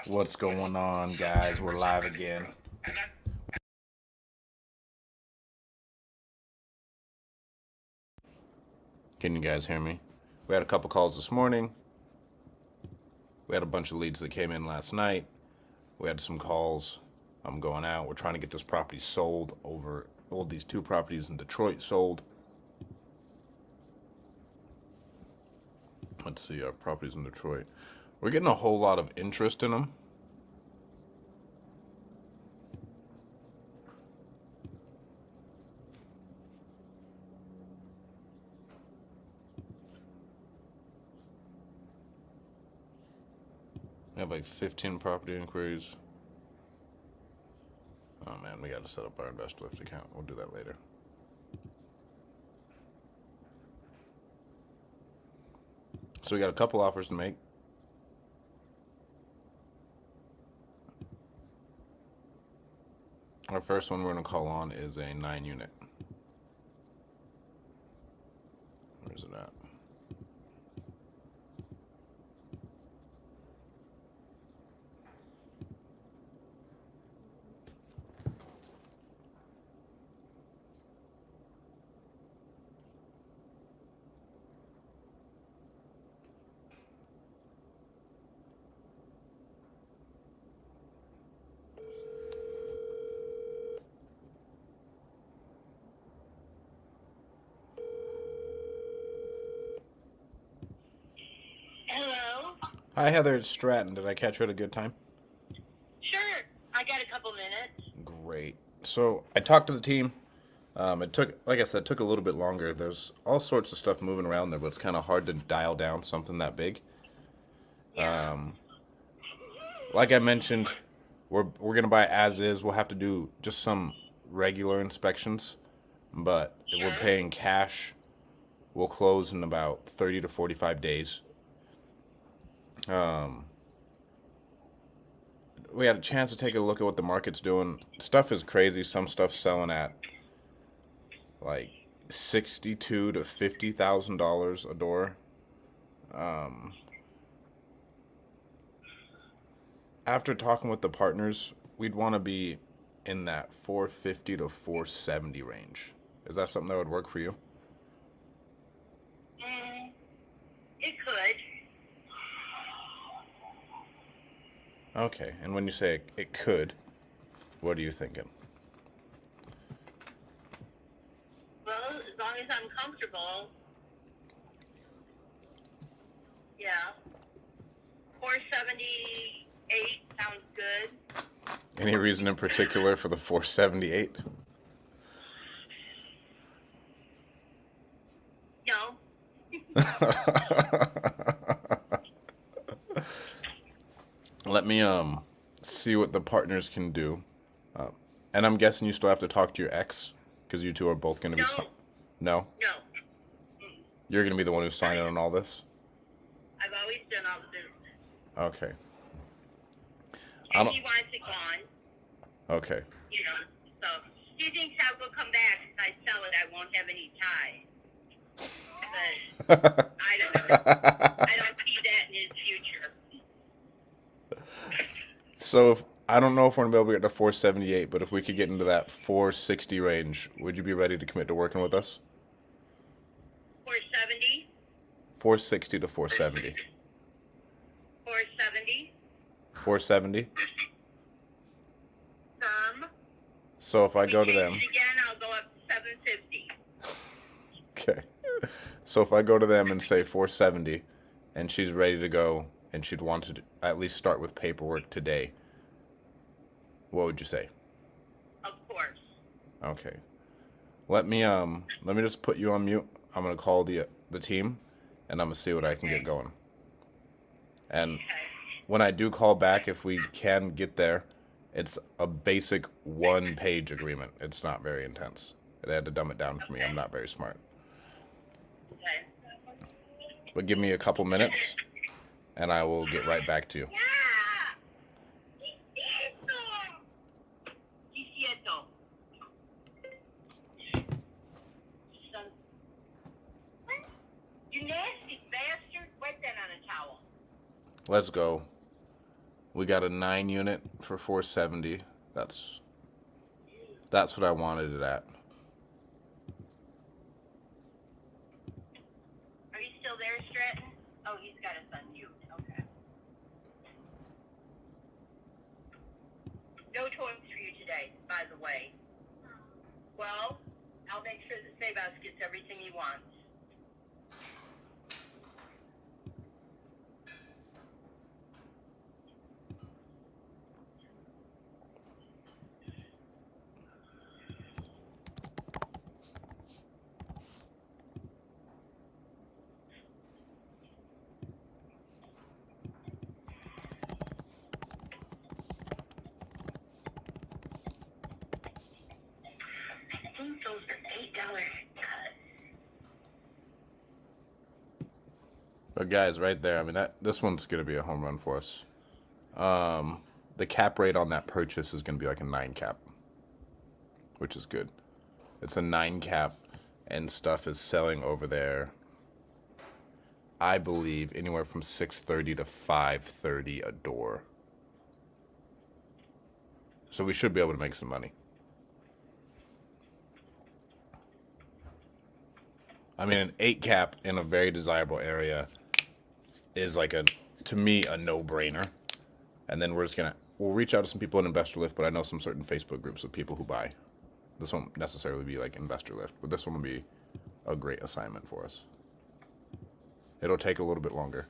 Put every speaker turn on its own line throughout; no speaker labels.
What's going on, guys? We're live again. Can you guys hear me? We had a couple calls this morning. We had a bunch of leads that came in last night. We had some calls. I'm going out. We're trying to get this property sold over, well, these two properties in Detroit sold. Let's see, our properties in Detroit. We're getting a whole lot of interest in them. We have like 15 property inquiries. Oh man, we got to set up our InvestLift account. We'll do that later. So we got a couple offers to make. Our first one we're going to call on is a 9-unit. Where's it at?
Hello?
Hi, Heather. It's Stratton. Did I catch you at a good time?
Sure. I got a couple minutes.
Great. So I talked to the team. It took, like I said, it took a little bit longer. There's all sorts of stuff moving around there, but it's kind of hard to dial down something that big.
Yeah.
Like I mentioned, we're gonna buy as is. We'll have to do just some regular inspections, but if we're paying cash, we'll close in about 30 to 45 days. We had a chance to take a look at what the market's doing. Stuff is crazy. Some stuff's selling at like $62,000 to $50,000 a door. After talking with the partners, we'd want to be in that 450 to 470 range. Is that something that would work for you?
It could.
Okay, and when you say it could, what are you thinking?
Well, as long as I'm comfortable. Yeah. 478 sounds good.
Any reason in particular for the 478?
No.
Let me see what the partners can do. And I'm guessing you still have to talk to your ex because you two are both going to be. No.
No.
You're going to be the one who's signing on all this.
I've always done all the business.
Okay.
And he wants it gone.
Okay.
You know. So he thinks I will come back if I sell it. I won't have any ties. But I don't know. I don't see that in his future.
So I don't know if we're going to be able to get to 478, but if we could get into that 460 range, would you be ready to commit to working with us?
470?
460 to 470.
470?
470?
Firm.
So if I go to them.
Again, I'll go up to 750.
Okay. So if I go to them and say 470 and she's ready to go and she'd want to at least start with paperwork today, what would you say?
Of course.
Okay. Let me just put you on mute. I'm going to call the team and I'm going to see what I can get going. And when I do call back, if we can get there, it's a basic 1-page agreement. It's not very intense. They had to dumb it down for me. I'm not very smart.
Okay.
But give me a couple minutes and I will get right back to you.
You nasty bastard. Wipe that on a towel.
Let's go. We got a 9 unit for 470. That's what I wanted it at.
Are you still there, Stratton? Oh, he's got us on mute. Okay. No toys for you today, by the way. Well, I'll make sure that Save House gets everything he wants. I think those are $8 cuts.
But guys, right there, I mean this one's gonna be a home run for us. The cap rate on that purchase is gonna be like a 9 cap, which is good. It's a 9 cap, and stuff is selling over there. I believe anywhere from $630 to $530 a door. So we should be able to make some money. I mean, an 8 cap in a very desirable area is like to me, a no-brainer. And then we'll reach out to some people in Investor Lift, but I know some certain Facebook groups of people who buy. This won't necessarily be like Investor Lift, but this one will be a great assignment for us. It'll take a little bit longer.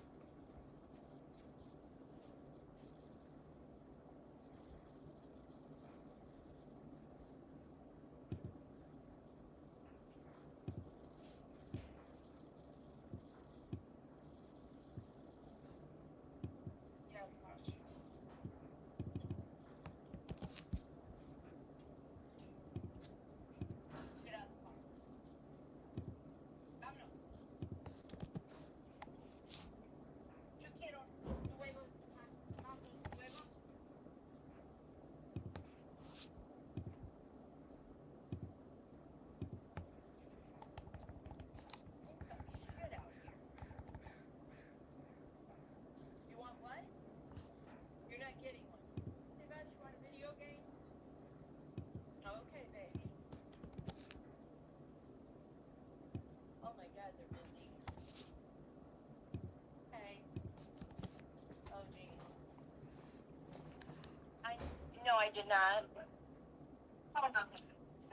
No, I did not.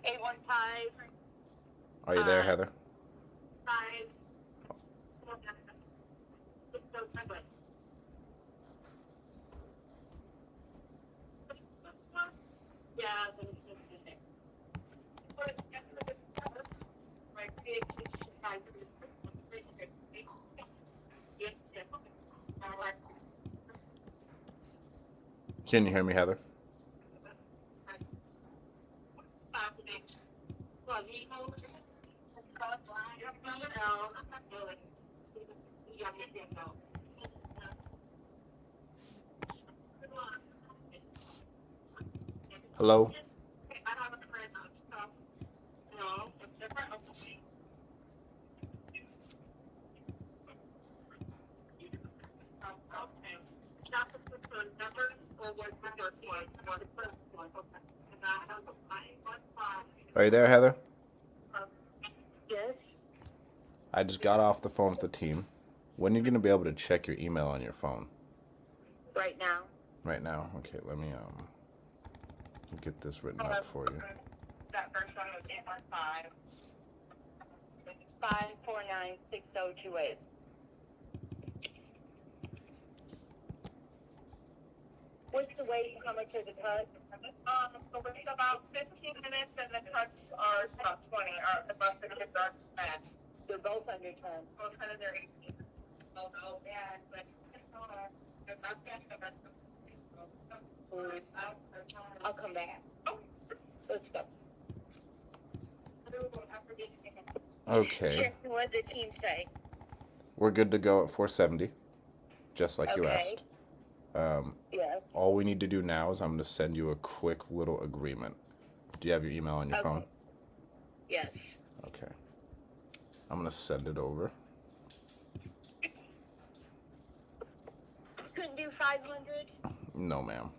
815.
Are you there, Heather?
5. Yeah.
Can you hear me, Heather? Hello? Are you there, Heather?
Yes.
I just got off the phone with the team. When are you going to be able to check your email on your phone?
Right now.
Right now? Okay, let me get this written up for you.
That first one was 815 549 6028. What's the wait? How much are the cuts? The wait about 15 minutes, and the cuts are about 20. The bus are going to 10. They're both under 10. Both under their 18. Oh, yeah, but I'll come back. Oh, let's go.
Okay.
Sure. What did the team say?
We're good to go at 470, just like you asked.
Yes.
All we need to do now is I'm going to send you a quick little agreement. Do you have your email on your phone?
Yes.
Okay. I'm going to send it over.
Couldn't do 500?
No, ma'am.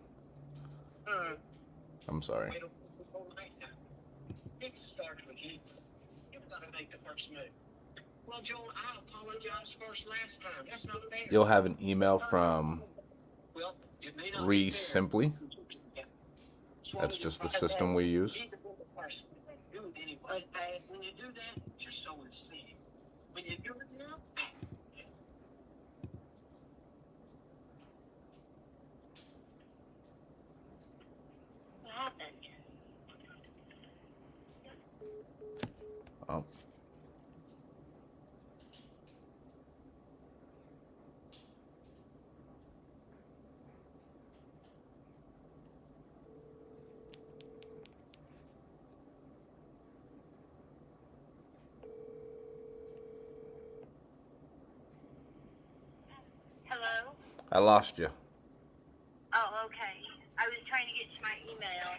Mm.
I'm sorry.
It starts with you. You've got to make the first move. Well, Joel, I apologized first last time. That's not fair.
You'll have an email from
Well, it may not
Re
be fair.
Simply. That's just the system we use.
Do it anyway. Okay. When you do that, you're sowing seed. When you do it now,
What happened?
Oh.
Hello?
I lost you.
Oh, okay. I was trying to get to my email.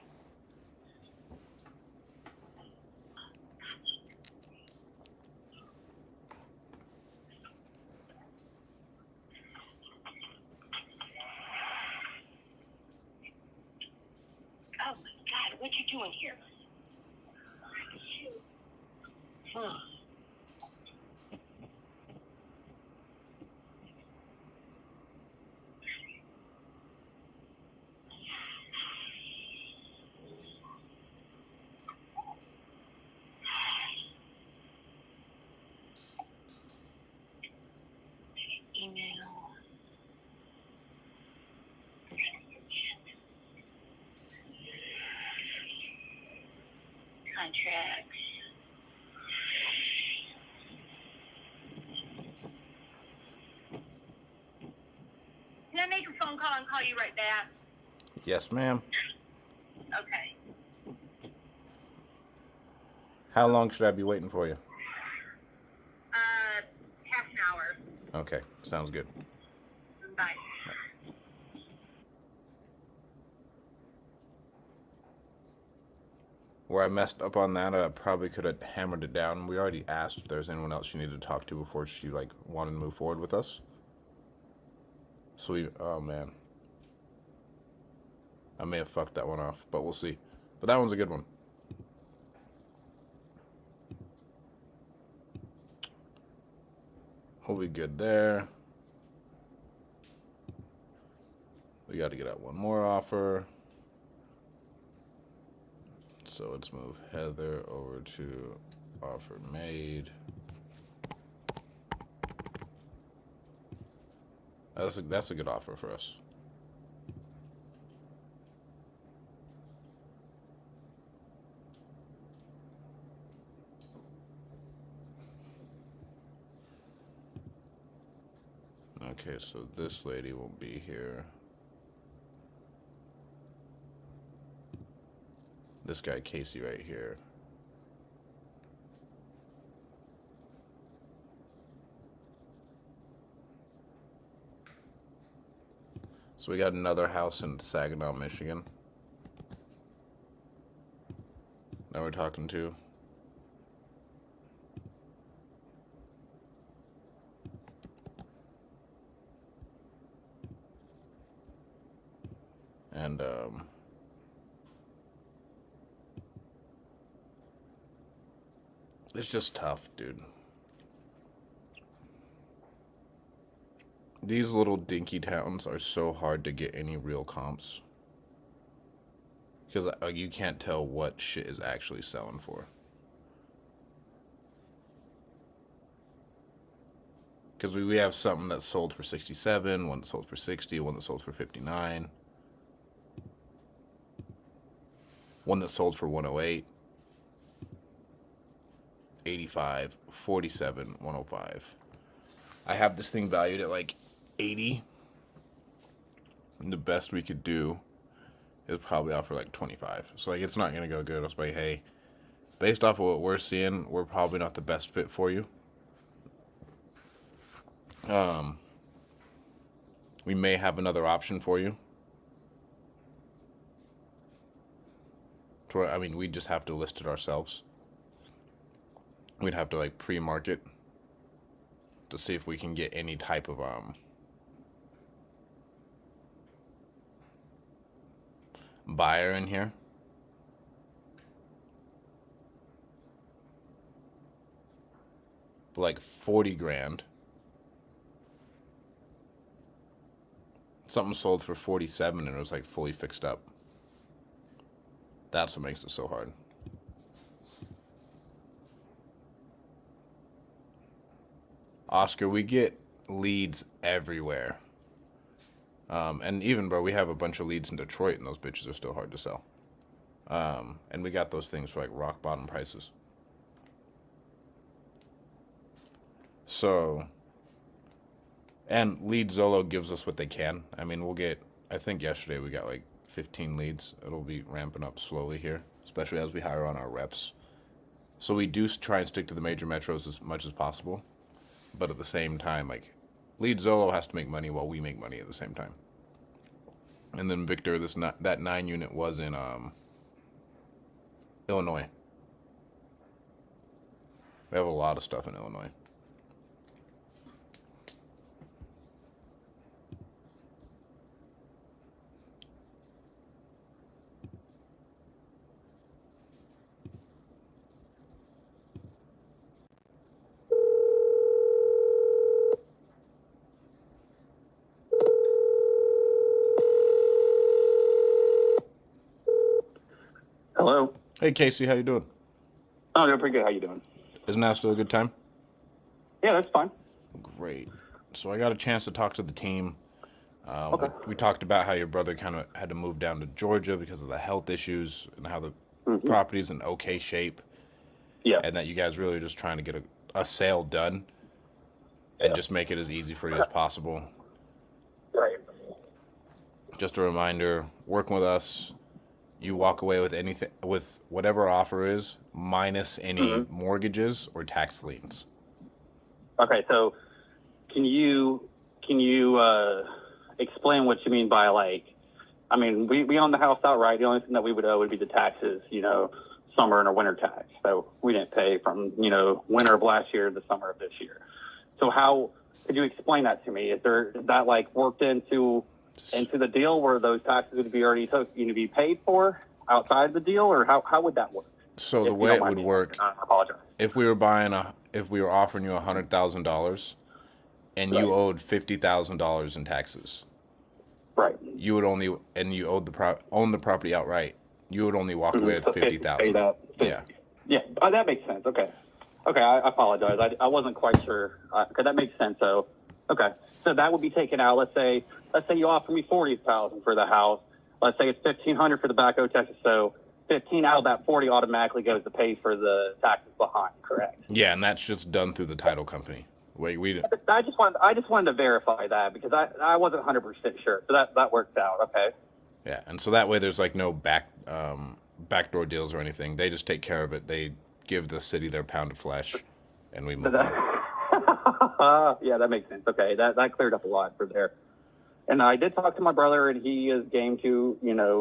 Oh my God, what you doing here? Email. Contracts. Can I make a phone call and call you right back?
Yes, ma'am.
Okay.
How long should I be waiting for you?
Half an hour.
Okay, sounds good.
Bye.
Where I messed up on that, I probably could have hammered it down. We already asked if there's anyone else she needed to talk to before she wanted to move forward with us. So oh man, I may have fucked that one off, but we'll see. But that one's a good one. We'll be good there. We got to get out one more offer. So let's move Heather over to offer made. That's a good offer for us. Okay, so this lady will be here. This guy, Casey, right here. So we got another house in Saginaw, Michigan that we're talking to. And it's just tough, dude. These little dinky towns are so hard to get any real comps. Because you can't tell what shit is actually selling for. Because we have something that's sold for 67, one that sold for 60, one that sold for 59. One that sold for 108. 85, 47, 105. I have this thing valued at like 80. And the best we could do is probably offer like 25. So like it's not going to go good. I was like, hey, based off of what we're seeing, we're probably not the best fit for you. We may have another option for you. I mean, we just have to list it ourselves. We'd have to like pre-market to see if we can get any type of buyer in here. Like 40 grand. Something sold for 47 and it was like fully fixed up. That's what makes it so hard. Oscar, we get leads everywhere. And even, bro, we have a bunch of leads in Detroit and those bitches are still hard to sell. And we got those things for like rock bottom prices. So, and Lead Zolo gives us what they can. I mean, we'll get, I think yesterday we got like 15 leads. It'll be ramping up slowly here, especially as we hire on our reps. So we do try and stick to the major metros as much as possible. But at the same time, like, Lead Zolo has to make money while we make money at the same time. And then Victor, that 9 unit was in Illinois. We have a lot of stuff in Illinois.
Hello.
Hey Casey, how you doing?
Oh, doing pretty good. How you doing?
Isn't now still a good time?
Yeah, that's fine.
Great. So I got a chance to talk to the team.
Okay.
We talked about how your brother kind of had to move down to Georgia because of the health issues and how the property's in okay shape.
Yeah.
And that you guys really are just trying to get a sale done and just make it as easy for you as possible.
Right.
Just a reminder, working with us, you walk away with anything, with whatever offer is, minus any mortgages or tax liens.
Okay. So, can you explain what you mean by, like? I mean, we own the house outright. The only thing that we would owe would be the taxes. Summer and or winter tax. So we didn't pay from winter of last year to the summer of this year. So how could you explain that to me? Is that like worked into the deal where those taxes would be already be paid for outside the deal, or how would that work?
So the way it would work,
I apologize.
if we were offering you $100,000 and you owed $50,000 in taxes,
Right.
you would only, and you own the property outright, you would only walk away with $50,000. Yeah.
Yeah. Oh, that makes sense. Okay. I apologize. I wasn't quite sure. Okay, that makes sense. So, okay. So that would be taken out. Let's say you offer me $40,000 for the house. Let's say it's $1,500 for the backhoe taxes. So 15 out of that 40 automatically goes to pay for the taxes behind. Correct.
Yeah, and that's just done through the title company.
I just wanted to verify that because I wasn't 100% sure. So that worked out. Okay.
Yeah, and so that way there's like no backdoor deals or anything. They just take care of it. They give the city their pound of flesh, and we move on.
Yeah, that makes sense. Okay, that cleared up a lot for there. And I did talk to my brother, and he is game to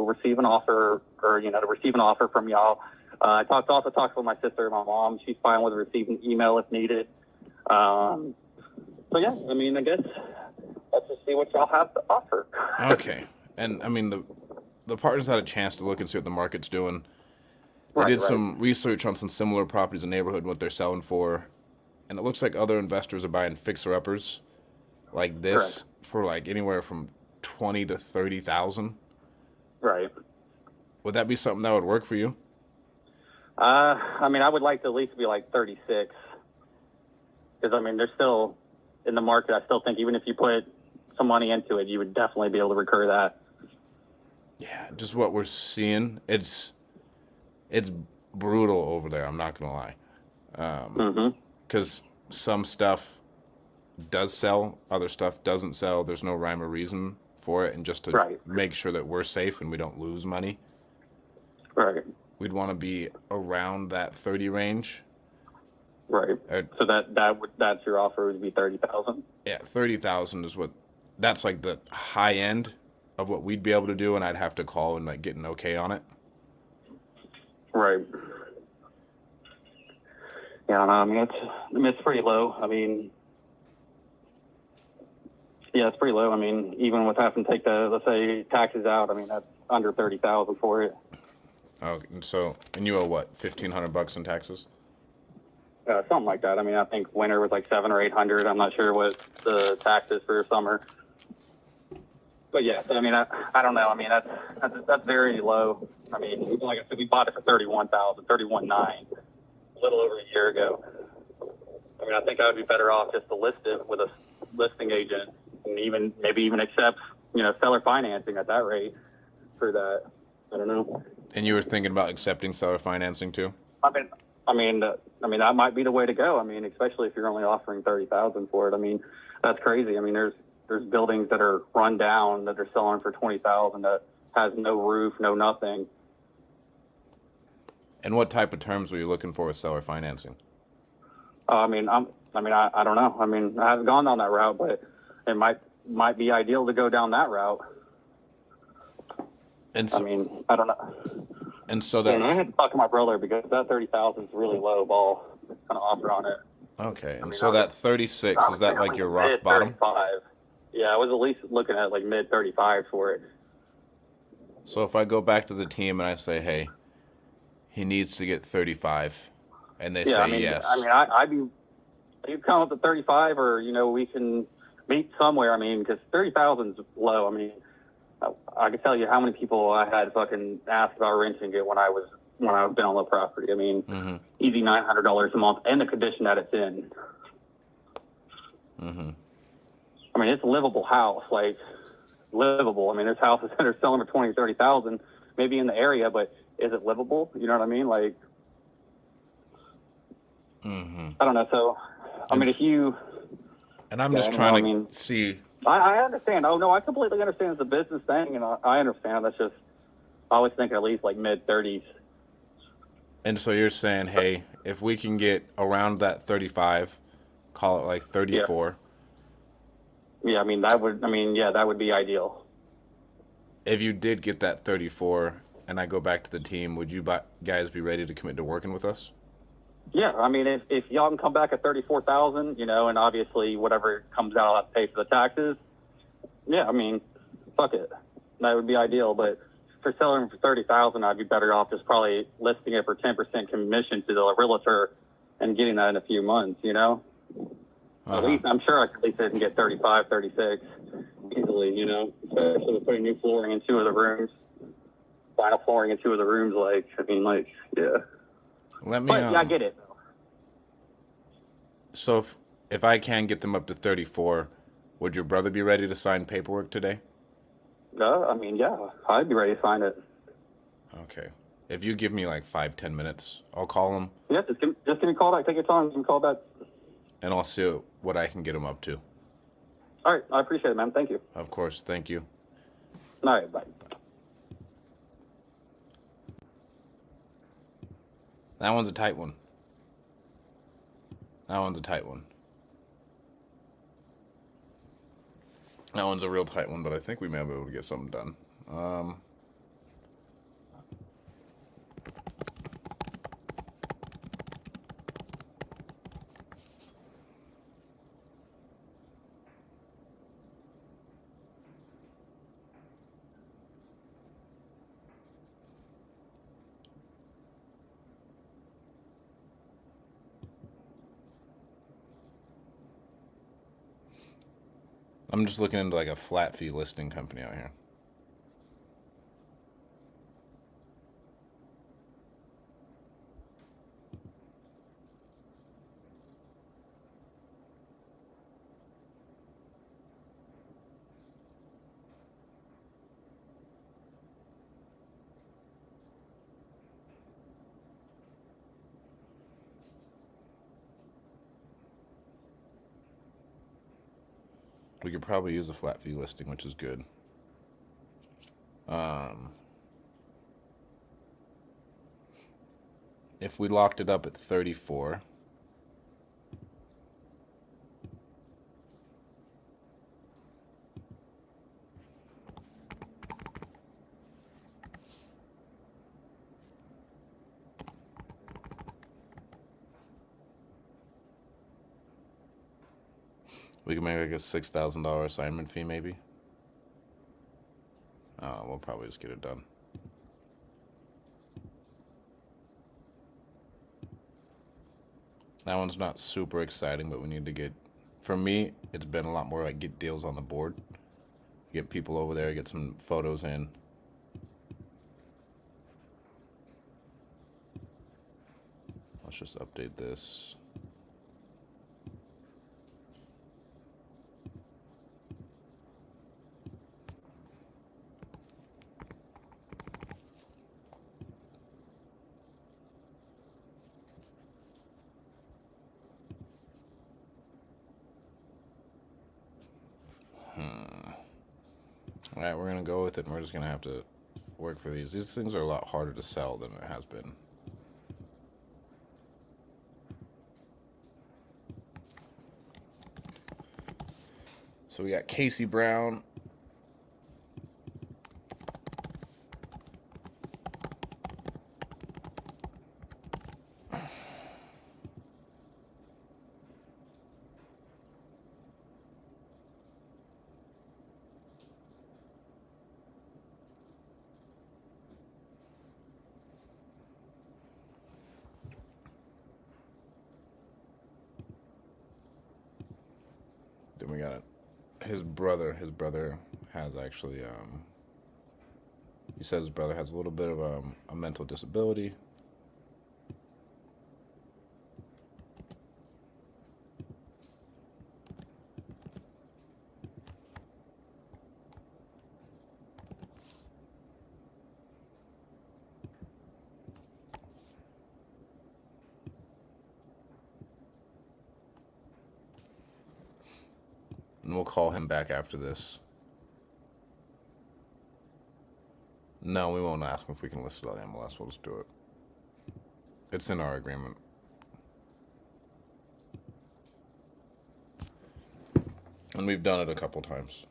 receive an offer from y'all. I also talked with my sister and my mom. She's fine with receiving email if needed. So yeah, I mean, I guess let's just see what y'all have to offer.
Okay. And I mean, the partners had a chance to look and see what the market's doing. They did some research on some similar properties in the neighborhood and what they're selling for. And it looks like other investors are buying fixer-uppers like this for like anywhere from 20 to 30,000.
Right.
Would that be something that would work for you?
I mean, I would like to at least be like 36. Because, I mean, they're still in the market. I still think even if you put some money into it, you would definitely be able to recur that.
Yeah, just what we're seeing. It's brutal over there. I'm not gonna lie. Because some stuff does sell, other stuff doesn't sell. There's no rhyme or reason for it, and just to make sure that we're safe and we don't lose money, we'd want to be around that 30 range.
Right. So that's your offer would be 30,000.
Yeah, 30,000 is that's like the high end of what we'd be able to do, and I'd have to call and like get an okay on it.
Right. Yeah, I mean it's pretty low. I mean, Yeah, it's pretty low. I mean, even with having to take the, let's say, taxes out, I mean, that's under 30,000 for it.
Oh, and you owe what, $1,500 in taxes?
Something like that. I mean, I think winter was like 700 or 800. I'm not sure what the tax is for summer. But yeah, I mean, I don't know. I mean, that's very low. I mean, like I said, we bought it for 31,900 a little over a year ago. I mean, I think I would be better off just to list it with a listing agent and maybe even accept, seller financing at that rate for that. I don't know.
And you were thinking about accepting seller financing too?
I mean, that might be the way to go. I mean, especially if you're only offering 30,000 for it. I mean, that's crazy. I mean, there's buildings that are run down that are selling for 20,000 that has no roof, no nothing.
And what type of terms were you looking for with seller financing?
I don't know. I mean, I haven't gone down that route, but it might be ideal to go down that route.
And so,
I mean, I don't know.
And so
I
that
had to talk to my brother because that 30,000 is really low ball kind of offer on it.
okay. And
mean,
so that 36 is that like your rock bottom?
35. Yeah, I was at least looking at like mid 35 for it.
So if I go back to the team and I say, hey, he needs to get 35, and they say yes.
I mean, I'd be, you come up to 35, or we can meet somewhere. I mean, because 30,000 is low. I mean, I can tell you how many people I had fucking asked about renting it when I've been on the property. I mean, easy $900 a month, and the condition that it's in. I mean, it's a livable house, like livable. I mean, there's houses that are selling for 20, 30,000, maybe in the area, but is it livable? You know what I mean? Like, I don't know. So, I mean, if you,
and I'm just trying to see.
I understand. Oh no, I completely understand. It's a business thing, and I understand. That's just, I was thinking at least like mid 30s.
And so you're saying, hey, if we can get around that 35, call it like 34.
Yeah, that would be ideal.
If you did get that 34 and I go back to the team, would you guys be ready to commit to working with us?
Yeah, I mean, if y'all can come back at 34,000, and obviously whatever comes out, I'll have to pay for the taxes. Yeah, I mean, fuck it, that would be ideal. But for selling for 30,000, I'd be better off just probably listing it for 10% commission to the realtor and getting that in a few months. At least I'm sure I could at least and get 35, 36 easily. Especially with putting new flooring in 2 of the rooms, final flooring in 2 of the rooms. Yeah. I get it.
So if I can get them up to 34, would your brother be ready to sign paperwork today?
Yeah, I'd be ready to sign it.
Okay. If you give me like 5-10 minutes, I'll call him.
Yeah, just give me a call back. Take your time. Give me a call back.
And I'll see what I can get him up to.
All right. I appreciate it, man. Thank you.
Of course. Thank you.
All right. Bye.
That one's a tight one. That one's a real tight one, but I think we may be able to get something done. I'm just looking into like a flat fee listing company out here. We could probably use a flat fee listing, which is good. If we locked it up at 34, We can make like a $6,000 assignment fee, maybe. We'll probably just get it done. That one's not super exciting, but we need to get. For me, it's been a lot more like get deals on the board, get people over there, get some photos in. Let's just update this. All right, we're gonna go with it, and we're just gonna have to work for these. These things are a lot harder to sell than it has been. So we got Casey Brown. Then we got his brother. His brother has actually, he says his brother has a little bit of a mental disability. And we'll call him back after this. No, we won't ask him if we can list it on MLS. We'll just do it. It's in our agreement. And we've done it a couple times.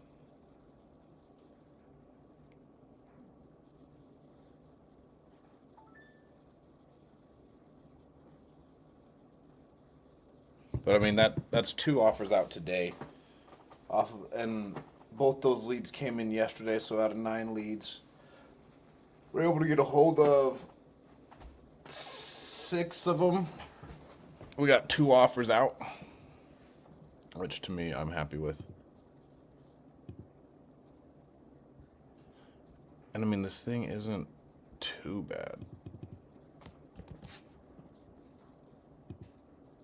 But I mean that's 2 offers out today. And both those leads came in yesterday, so out of 9 leads, we're able to get a hold of 6 of them. We got 2 offers out, which to me I'm happy with. And I mean, this thing isn't too bad.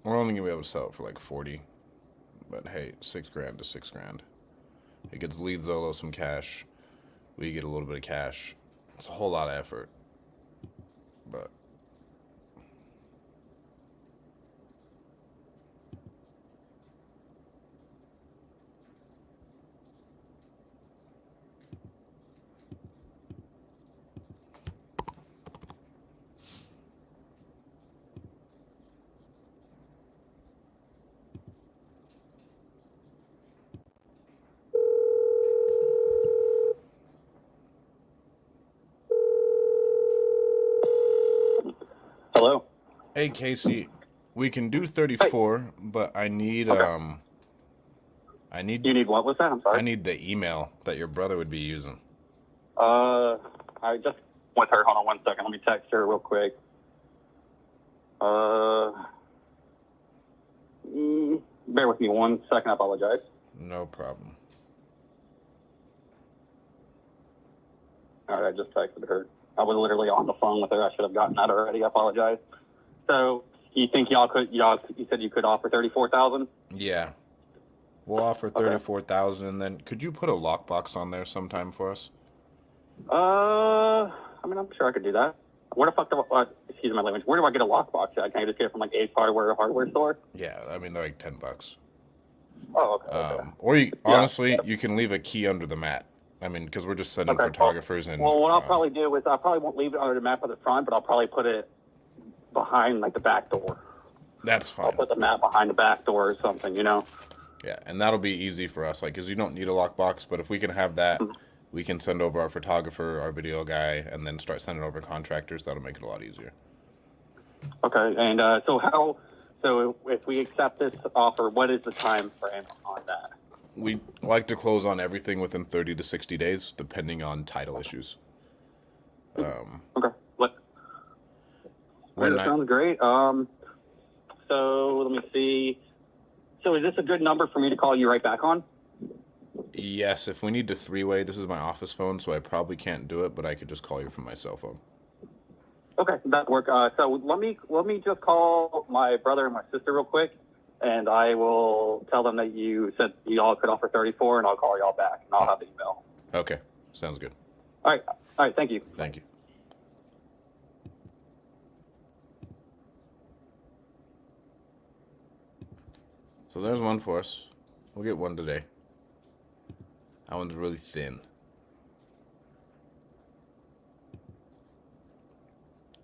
We're only gonna be able to sell it for like 40. But hey, $6,000 to $6,000. It gets Lead Zolo some cash. We get a little bit of cash. It's a whole lot of effort. But
Hello.
hey Casey, we can do 34, but I need
You need what was that? I'm sorry.
I need the email that your brother would be using.
I just with her. Hold on 1 second. Let me text her real quick. Bear with me 1 second. I apologize.
No problem.
All right, I just texted her. I was literally on the phone with her. I should have gotten that already. I apologize. So you think you said you could offer 34,000?
Yeah. We'll offer 34,000, and then could you put a lockbox on there sometime for us?
I mean, I'm sure I could do that. Where the fuck excuse my language. Where do I get a lockbox at? Can I just get it from like Ace Hardware store?
Yeah, I mean they're like $10.
Oh, okay.
Or honestly, you can leave a key under the mat. I mean, because we're just sending photographers and.
Well, what I'll probably do is I probably won't leave it under the map at the front, but I'll probably put it behind like the back door.
That's fine.
I'll put the mat behind the back door or something, you know.
Yeah, and that'll be easy for us, like, because you don't need a lockbox. But if we can have that, we can send over our photographer, our video guy, and then start sending over contractors. That'll make it a lot easier.
Okay, and so So if we accept this offer, what is the time frame on that?
We like to close on everything within 30 to 60 days, depending on title issues.
Okay. Look,
When
that
I,
sounds great. So let me see. So is this a good number for me to call you right back on?
yes, if we need to three-way, this is my office phone, so I probably can't do it, but I could just call you from my cell phone.
Okay, that work. So let me just call my brother and my sister real quick, and I will tell them that you said y'all could offer 34, and I'll call y'all back, and I'll have the email.
Okay, sounds good.
All right. Thank you.
Thank you. So there's one for us. We'll get one today. That one's really thin.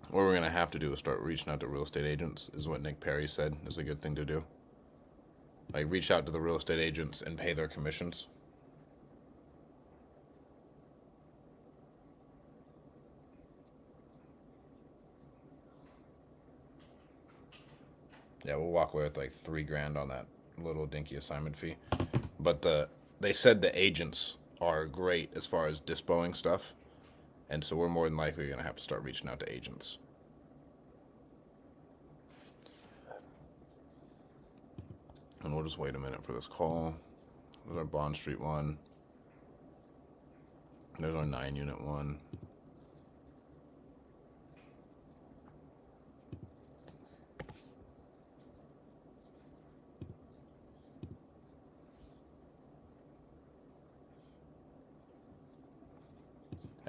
What we're gonna have to do is start reaching out to real estate agents, is what Nick Perry said is a good thing to do. Like, reach out to the real estate agents and pay their commissions. Yeah, we'll walk away with like $3,000 on that little dinky assignment fee. But they said the agents are great as far as dispoing stuff, and so we're more than likely gonna have to start reaching out to agents. And we'll just wait a minute for this call. There's our Bond Street one. There's our 9-unit one.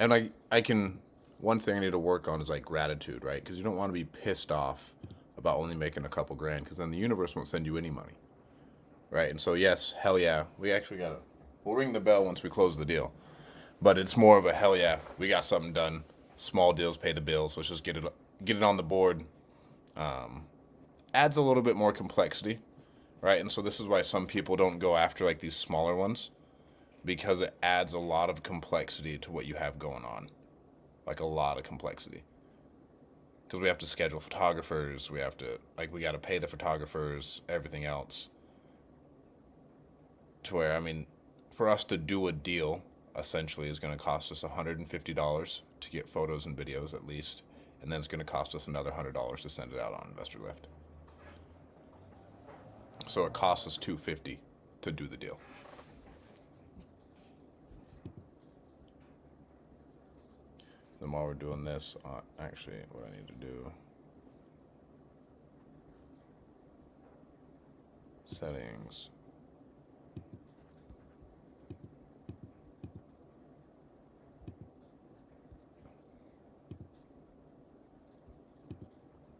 And one thing I need to work on is like gratitude, right? Because you don't want to be pissed off about only making a couple grand, because then the universe won't send you any money, right? And so yes, hell yeah, we'll ring the bell once we close the deal, but it's more of a hell yeah, we got something done. Small deals pay the bills. Let's just get it on the board. Adds a little bit more complexity, right? And so this is why some people don't go after like these smaller ones, because it adds a lot of complexity to what you have going on. Like a lot of complexity. Because we have to schedule photographers, we got to pay the photographers, everything else. To where, I mean, for us to do a deal, essentially, is going to cost us $150 to get photos and videos at least. And then it's going to cost us another $100 to send it out on InvestorLift. So it costs us $250 to do the deal. Then while we're doing this, actually, what I need to do, settings,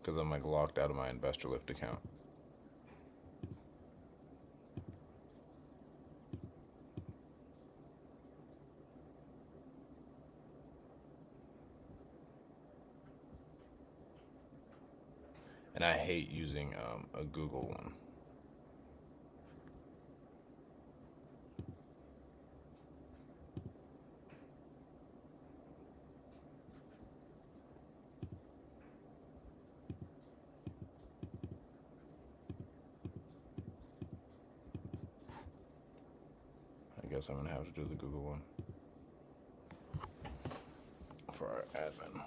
because I'm like locked out of my InvestorLift account. And I hate using a Google one. I guess I'm going to have to do the Google one for our admin.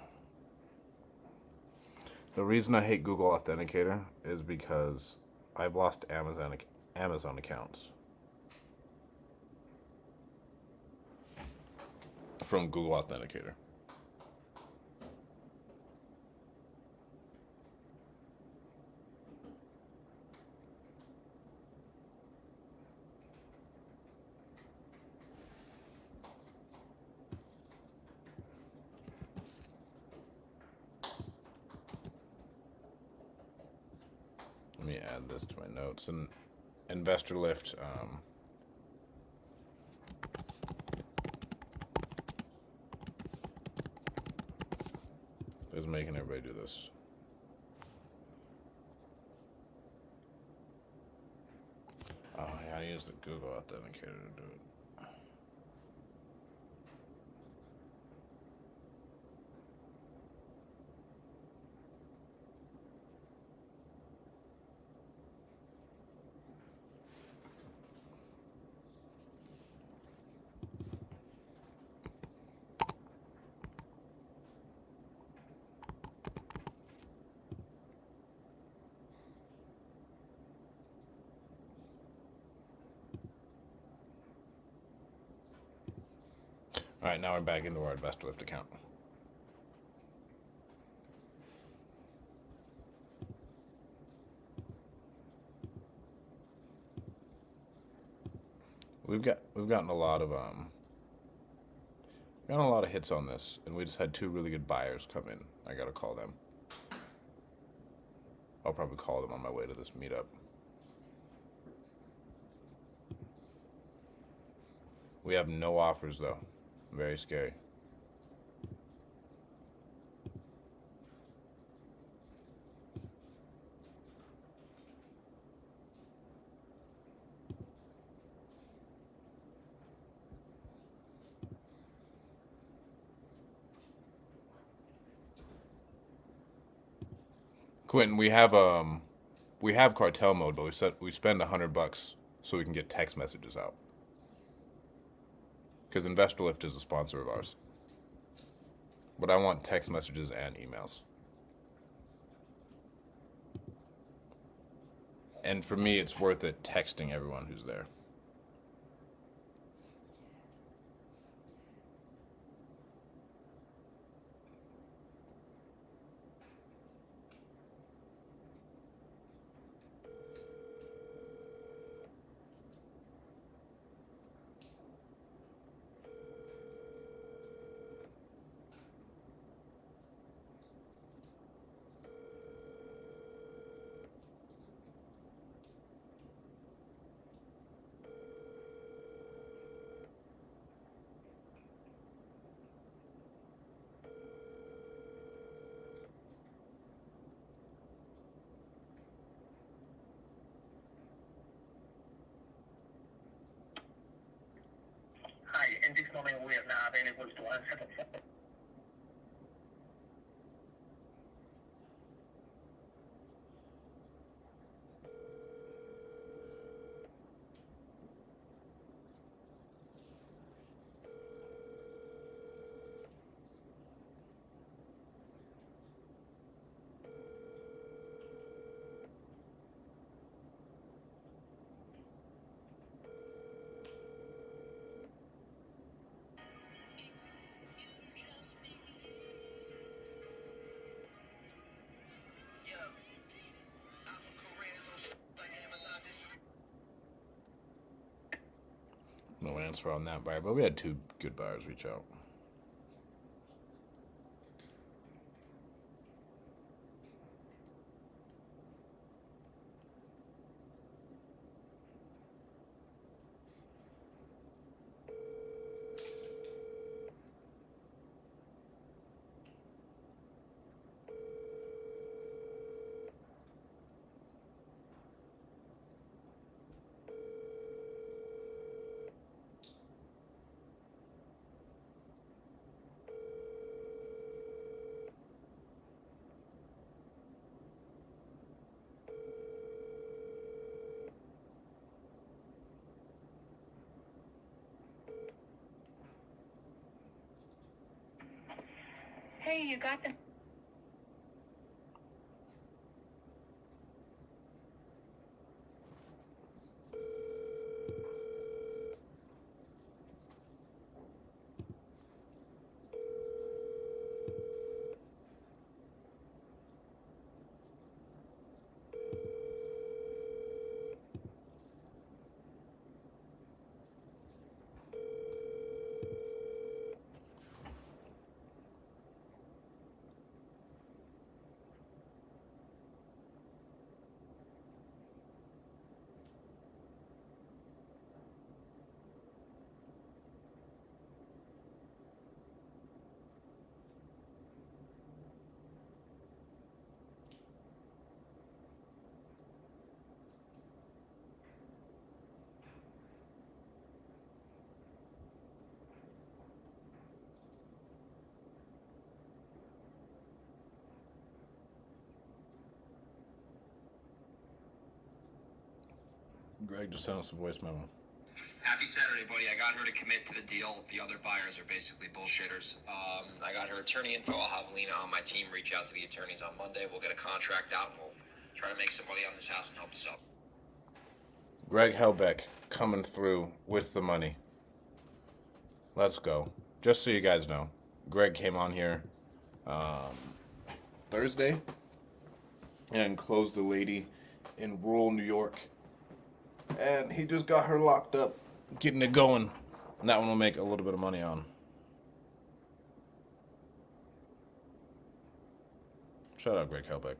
The reason I hate Google Authenticator is because I've lost Amazon accounts from Google Authenticator. Let me add this to my notes. And InvestorLift, is making everybody do this. Oh, yeah, I use the Google Authenticator to do it. All right, now we're back into our InvestorLift account. We've gotten a lot of hits on this, and we just had 2 really good buyers come in. I gotta call them. I'll probably call them on my way to this meetup. We have no offers though. Very scary. Quentin, we have cartel mode, but we spend $100 so we can get text messages out. Because InvestorLift is a sponsor of ours. But I want text messages and emails. And for me, it's worth it texting everyone who's there.
Hi, in this moment we are not available to answer the phone.
No answer on that buyer, but we had 2 good buyers reach out.
Hey, you got them.
Greg just sent us a voice memo.
Happy Saturday, buddy. I got her to commit to the deal. The other buyers are basically bullshitters. I got her attorney info. I'll have Lena on my team reach out to the attorneys on Monday. We'll get a contract out and we'll try to make some money on this house and help us out.
Greg Helbeck coming through with the money. Let's go. just so you guys know, Greg came on here Thursday and closed a lady in rural New York. And he just got her locked up, getting it going. And that one will make a little bit of money on. Shout out Greg Helbeck.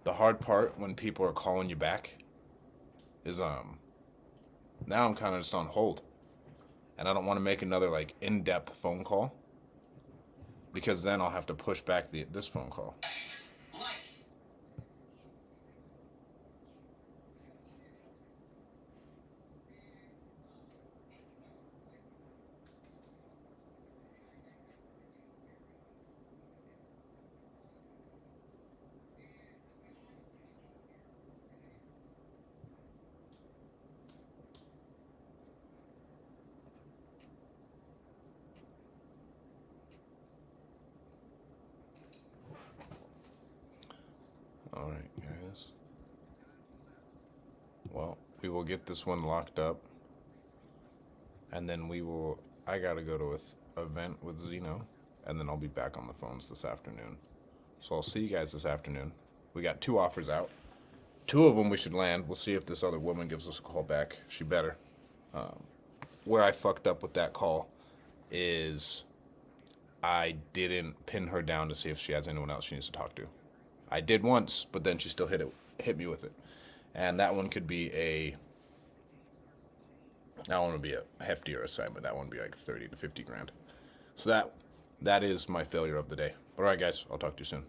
The hard part when people are calling you back is now I'm kind of just on hold. And I don't want to make another like in-depth phone call because then I'll have to push back this phone call. All right, guys. Well, we will get this one locked up. And then I gotta go to an event with Zeno. And then I'll be back on the phones this afternoon. So I'll see you guys this afternoon. We got 2 offers out. 2 of them we should land. We'll see if this other woman gives us a call back. She better. Where I fucked up with that call is I didn't pin her down to see if she has anyone else she needs to talk to. I did once, but then she still hit me with it. And that one could be that one would be a heftier assignment. That one would be like 30 to 50 grand. So that is my failure of the day. All right, guys, I'll talk to you soon.